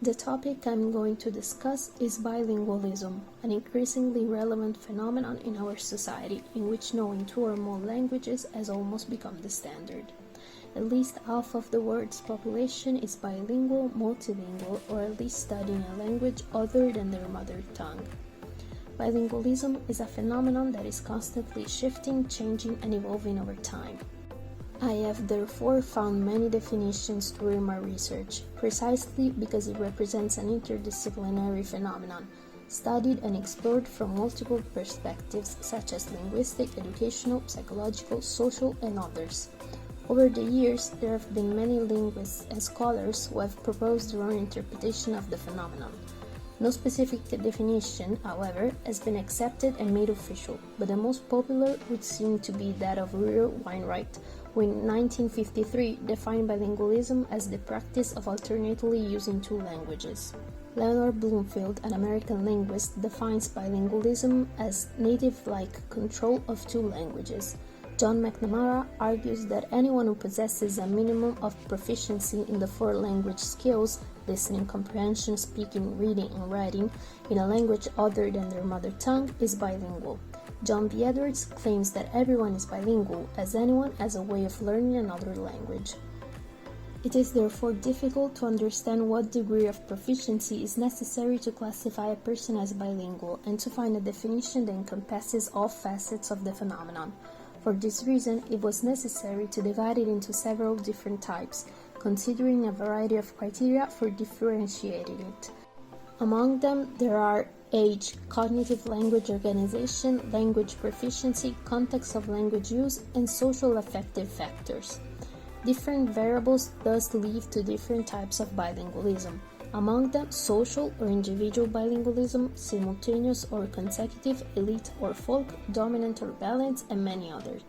The topic I'm going to discuss is bilingualism, an increasingly relevant phenomenon in our society in which knowing two or more languages has almost become the standard. At least half of the world's population is bilingual, multilingual, or at least studying a language other than their mother tongue. Bilingualism is a phenomenon that is constantly shifting, changing, and evolving over time. I have therefore found many definitions during my research, precisely because it represents an interdisciplinary phenomenon, studied and explored from multiple perspectives such as linguistic, educational, psychological, social, and others. Over the years, there have been many linguists and scholars who have proposed their own interpretation of the phenomenon. No specific definition, however, has been accepted and made official, but the most popular would seem to be that of Rudolf Wainwright, who in 1953 defined bilingualism as the practice of alternately using two languages. Leonard Bloomfield, an American linguist, defines bilingualism as native-like control of two languages. John McNamara argues that anyone who possesses a minimum of proficiency in the four language skills listening, comprehension, speaking, reading, and writing in a language other than their mother tongue is bilingual. John B. Edwards claims that everyone is bilingual, as anyone has a way of learning another language. It is therefore difficult to understand what degree of proficiency is necessary to classify a person as bilingual and to find a definition that encompasses all facets of the phenomenon. For this reason, it was necessary to divide it into several different types, considering a variety of criteria for differentiating it. Among them, there are age, cognitive language organization, language proficiency, context of language use, and social affective factors. Different variables thus lead to different types of bilingualism. Among them, social or individual bilingualism, simultaneous or consecutive, elite or folk, dominant or balanced, and many others.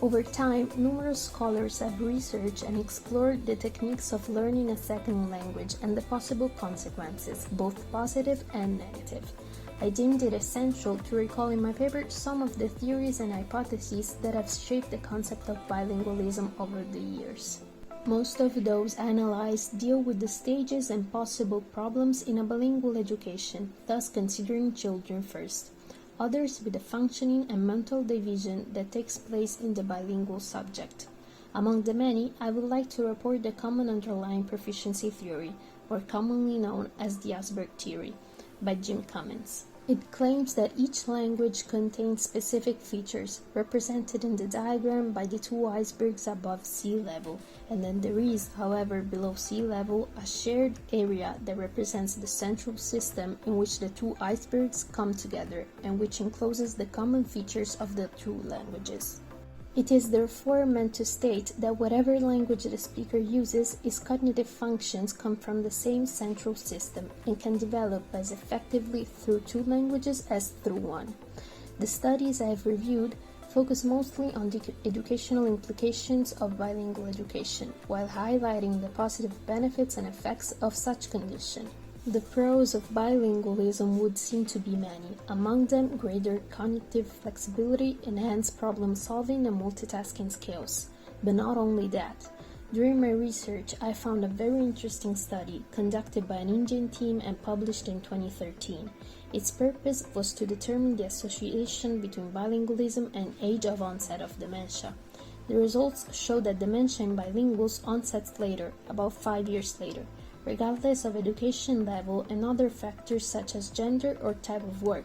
Over time, numerous scholars have researched and explored the techniques of learning a second language and the possible consequences, both positive and negative. I deemed it essential to recall in my paper some of the theories and hypotheses that have shaped the concept of bilingualism over the years. Most of those analyzed deal with the stages and possible problems in a bilingual education, thus considering children first. Others with the functioning and mental division that takes place in the bilingual subject. Among the many, I would like to report the common underlying proficiency theory, or commonly known as the iceberg theory, by Jim Cummins. It claims that each language contains specific features, represented in the diagram by the two icebergs above sea level, and then there is, however, below sea level, a shared area that represents the central system in which the two icebergs come together, and which encloses the common features of the two languages. It is therefore meant to state that whatever language the speaker uses, his cognitive functions come from the same central system and can develop as effectively through two languages as through one. The studies I have reviewed focus mostly on the educational implications of bilingual education, while highlighting the positive benefits and effects of such condition. The pros of bilingualism would seem to be many, among them greater cognitive flexibility, enhanced problem-solving and multitasking skills. But not only that. During my research, I found a very interesting study conducted by an Indian team and published in 2013. Its purpose was to determine the association between bilingualism and age of onset of dementia. The results show that dementia in bilinguals onsets later, about 5 years later, regardless of education level and other factors such as gender or type of work.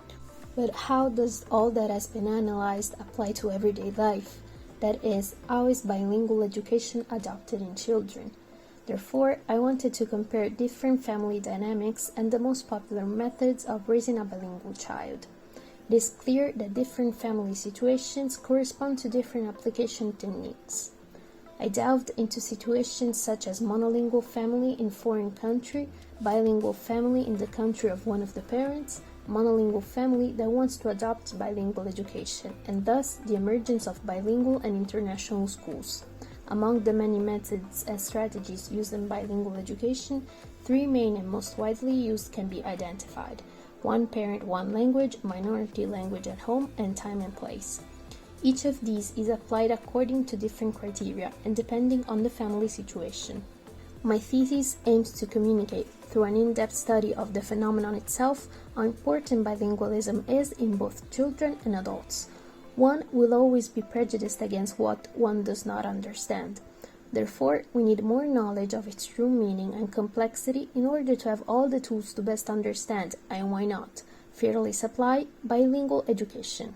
But how does all that has been analyzed apply to everyday life? That is, how is bilingual education adopted in children? Therefore, I wanted to compare different family dynamics and the most popular methods of raising a bilingual child. It is clear that different family situations correspond to different application techniques. I delved into situations such as monolingual family in foreign country, bilingual family in the country of one of the parents, monolingual family that wants to adopt bilingual education, and thus the emergence of bilingual and international schools. Among the many methods and strategies used in bilingual education, three main and most widely used can be identified: one parent, one language, minority language at home, and time and place. Each of these is applied according to different criteria and depending on the family situation. My thesis aims to communicate, through an in-depth study of the phenomenon itself, how important bilingualism is in both children and adults. One will always be prejudiced against what one does not understand. Therefore, we need more knowledge of its true meaning and complexity in order to have all the tools to best understand, and why not, fairly supply bilingual education.